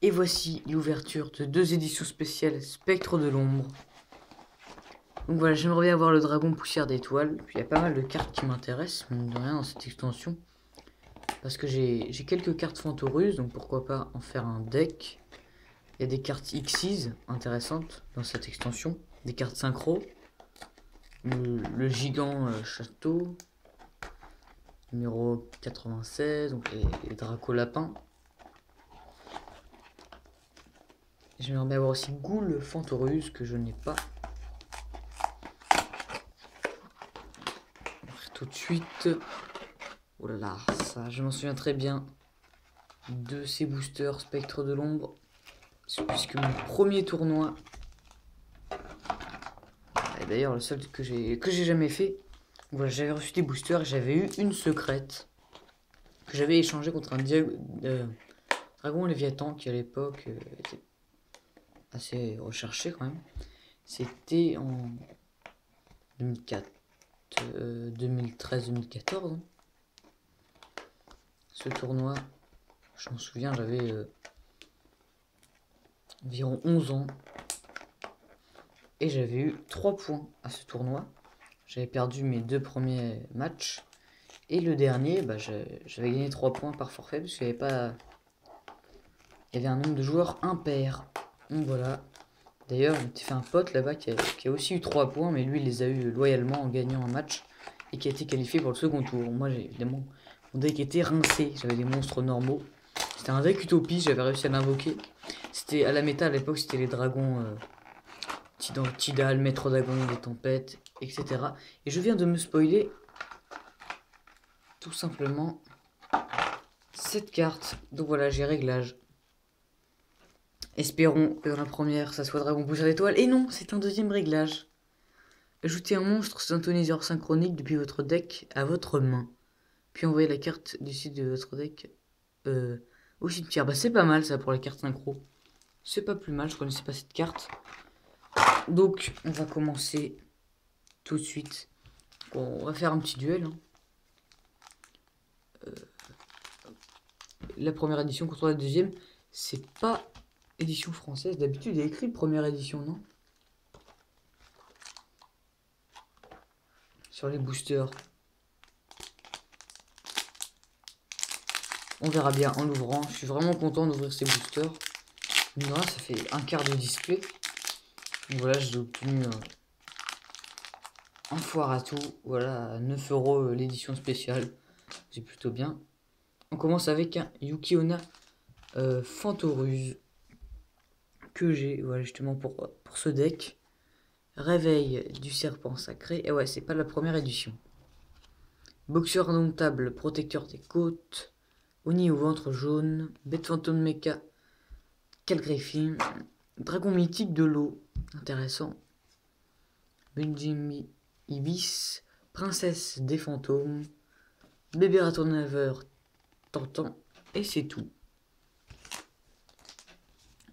Et voici l'ouverture de 2 éditions spéciales Spectre de l'ombre. Donc voilà, j'aimerais bien avoir le dragon poussière d'étoiles. Puis il y a pas mal de cartes qui m'intéressent, mine de rien, dans cette extension. Parce que j'ai quelques cartes Fantorus, donc pourquoi pas en faire un deck. Il y a des cartes Xyz intéressantes dans cette extension. Des cartes synchro. Le gigant château. Numéro 96, donc les Draco lapins. J'aimerais bien avoir aussi Ghoul Fantorus que je n'ai pas. Tout de suite. Oh là là, ça, je m'en souviens très bien de ces boosters Spectre de l'ombre. Puisque mon premier tournoi, et d'ailleurs le seul que j'ai jamais fait, voilà, j'avais reçu des boosters et j'avais eu une secrète que j'avais échangé contre un dragon Léviathan qui à l'époque était assez recherché quand même. C'était en 2004, 2013-2014. Hein. Ce tournoi, je m'en souviens, j'avais environ 11 ans. Et j'avais eu 3 points à ce tournoi. J'avais perdu mes 2 premiers matchs. Et le dernier, bah, j'avais gagné 3 points par forfait parce qu'il n'y avait pas. Il y avait un nombre de joueurs impair. Donc voilà. D'ailleurs, on s'était fait un pote là-bas qui a aussi eu 3 points, mais lui il les a eu loyalement en gagnant un match et qui a été qualifié pour le second tour. Moi, évidemment, mon deck était rincé. J'avais des monstres normaux. C'était un deck utopie, j'avais réussi à l'invoquer. C'était à la méta à l'époque, c'était les dragons. Tidal, Maître Dragon, des tempêtes, etc. Et je viens de me spoiler tout simplement cette carte. Donc voilà, j'ai réglage. Espérons que dans la première, ça soit Dragon Poussière d'étoile. Et non, c'est un deuxième réglage. Ajoutez un monstre synthoniseur synchronique depuis votre deck à votre main. Puis envoyez la carte du site de votre deck au cimetière. Bah c'est pas mal ça pour la carte synchro. C'est pas plus mal, je connaissais pas cette carte. Donc on va commencer tout de suite. Bon, on va faire un petit duel. Hein. La première édition contre la deuxième, c'est pas édition française. D'habitude, il y a écrit première édition, non? Sur les boosters. On verra bien en l'ouvrant. Je suis vraiment content d'ouvrir ces boosters. Là, ça fait un quart de display. Donc voilà, j'ai obtenu un foire à tout. Voilà, à 9 € l'édition spéciale. C'est plutôt bien. On commence avec un Yuki-Onna Fantoruse que j'ai voilà, justement pour ce deck. Réveil du serpent sacré. Et ouais, c'est pas la première édition. Boxeur indomptable, protecteur des côtes. Oni au ventre jaune. Bête fantôme mecha. Calgriffin. Dragon mythique de l'eau. Intéressant. Bunjimi Ibis. Princesse des fantômes. Bébé ratournaveur tentant. Et c'est tout.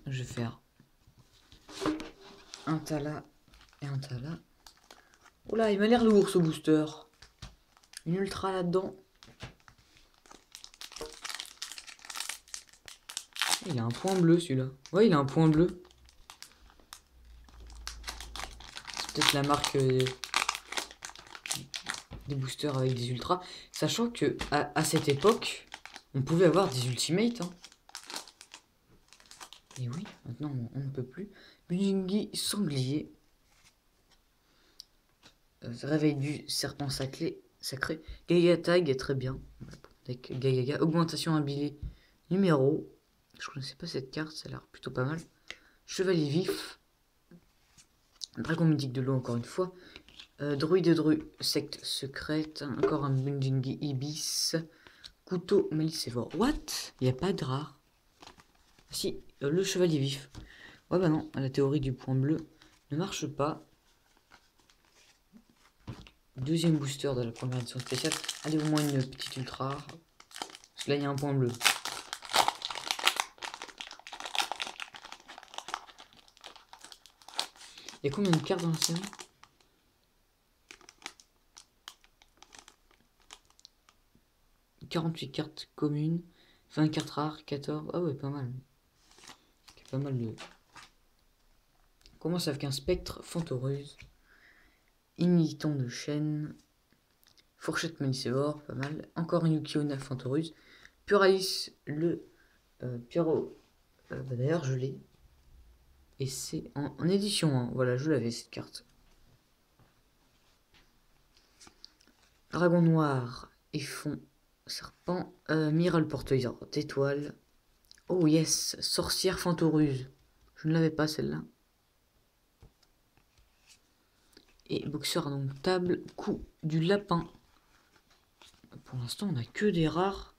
Je vais faire un Tala et un Tala. Oh là, il m'a l'air lourd ce booster. Une ultra là-dedans. Il a un point bleu celui-là. Ouais, il a un point bleu. C'est peut-être la marque des boosters avec des ultras. Sachant que à cette époque, on pouvait avoir des ultimates. Hein. Et oui, maintenant on ne peut plus. Bunjingi sanglier. Réveil du serpent sacré. Gaga Tag est très bien. Avec Gaga. Augmentation imbillée numéro. Je connaissais pas cette carte, ça a l'air plutôt pas mal. Chevalier vif. Dragon mythique de l'eau encore une fois. Druide dru, secte secrète. Encore un Bunjingi Ibis. Couteau Malicévore. What? Il n'y a pas de rare. Si, le chevalier vif. Ouais bah non, la théorie du point bleu ne marche pas. Deuxième booster de la première édition spéciale. Allez, au moins une petite ultra rare. Parce que là, il y a un point bleu. Il y a combien de cartes dans la série? 48 cartes communes, 20 cartes rares, 14. Ah ouais, pas mal. pas mal de... On commence avec un spectre Fantoruse. Igniton de chêne. Fourchette Malicévore, pas mal. Encore un Yuki-onna Fantoruse. Puralis, le Pyro. D'ailleurs, je l'ai. Et c'est en édition 1. Voilà, je l'avais cette carte. Dragon noir et fond serpent. Mira le porte-aigues d'étoiles. Oh yes, sorcière Fantoruse. Je ne l'avais pas celle-là. Et boxeur indomptable, coup du lapin. Pour l'instant, on n'a que des rares.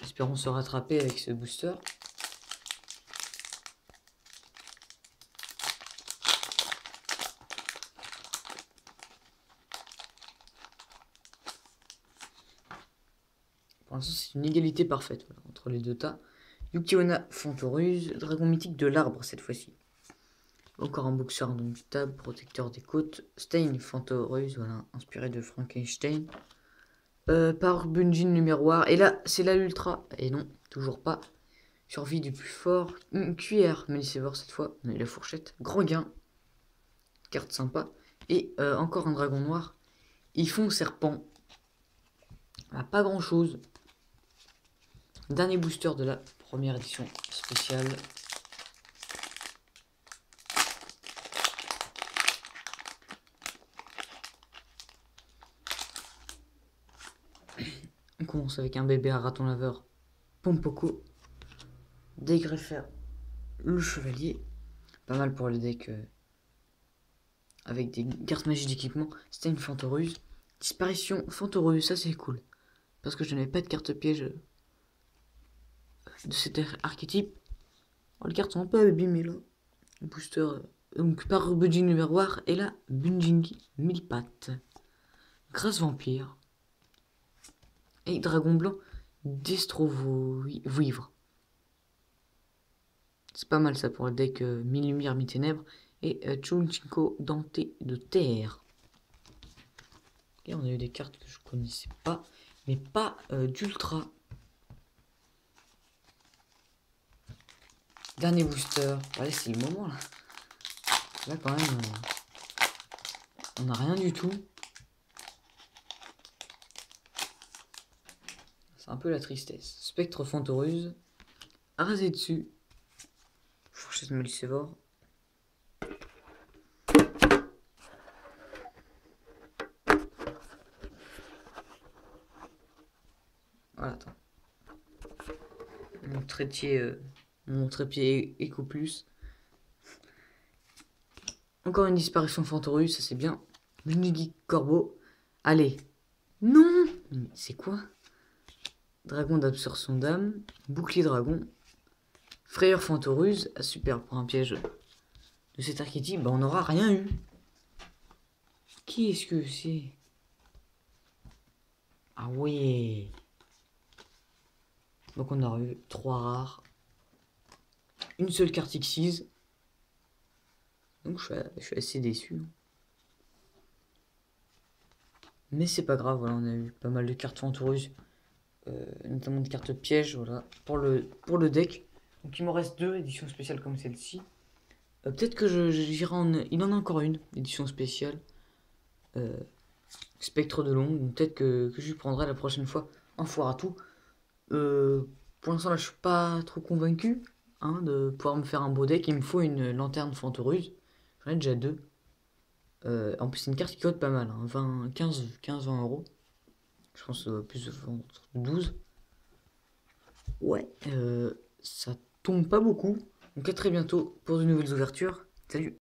Espérons se rattraper avec ce booster. Pour l'instant, c'est une égalité parfaite voilà, entre les deux tas. Yuki-onna Fantoruse, dragon mythique de l'arbre cette fois-ci. Encore un boxeur indomptable, protecteur des côtes. Stein Fantoruse, voilà, inspiré de Frankenstein. Par Bunjin le miroir. Et là, c'est là l'ultra. Et non, toujours pas. Survie du plus fort. Une cuillère Malicévore cette fois. On a eu la fourchette. Grand gain. Carte sympa. Et encore un dragon noir. Ils font serpent. Ah, pas grand chose. Dernier booster de la première édition spéciale. On commence avec un bébé à raton laveur. Pompoko. Dégreffeur. Le chevalier. Pas mal pour le deck avec des cartes magiques d'équipement. C'était une Fantoruse. Disparition Fantoruse, ça c'est cool. Parce que je n'avais pas de carte piège de cet archétype. Oh, les cartes sont un peu abîmées là. Booster. Donc par Bunjin le miroir. Et là, Bunjin mille pattes. Grâce vampire. Et dragon blanc. Destrovoivre. C'est pas mal ça pour le deck mille lumières, mille ténèbres. Et Chunchinko denté de terre. Et on a eu des cartes que je connaissais pas. Mais pas d'ultra. Dernier booster. Allez, c'est le moment là. Là quand même, on n'a rien du tout. C'est un peu la tristesse. Spectre Fantoruse. Rasé dessus. Fourchette Malicévore. Voilà, attends. Mon trépied Eco Plus. Encore une disparition Fantoruse, ça c'est bien. Bunigi Corbeau. Allez. Non. C'est quoi? Dragon d'absorption d'âme. Bouclier dragon. Frayeur Fantoruse. Ah, super, pour un piège de cet archétype, bah, on n'aura rien eu. Qui est-ce que c'est? Ah ouais. Donc on aura eu 3 rares. Une seule carte X6. Donc je suis assez déçu. Mais c'est pas grave, voilà, on a eu pas mal de cartes Fantoruse. Notamment de cartes pièges, voilà, pour le deck. Donc il m'en reste 2 éditions spéciales comme celle-ci. Peut-être que j'irai en... Il en a encore une, édition spéciale. Spectre de l'ombre. Peut-être que je lui prendrai la prochaine fois en foire à tout. Pour l'instant là je suis pas trop convaincu hein, de pouvoir me faire un beau deck. Il me faut une lanterne Fantoruse. J'en ai déjà 2. En plus c'est une carte qui coûte pas mal. Hein, 15-20 euros. Je pense plus de 12. Ouais, ça tombe pas beaucoup. Donc à très bientôt pour de nouvelles ouvertures. Salut!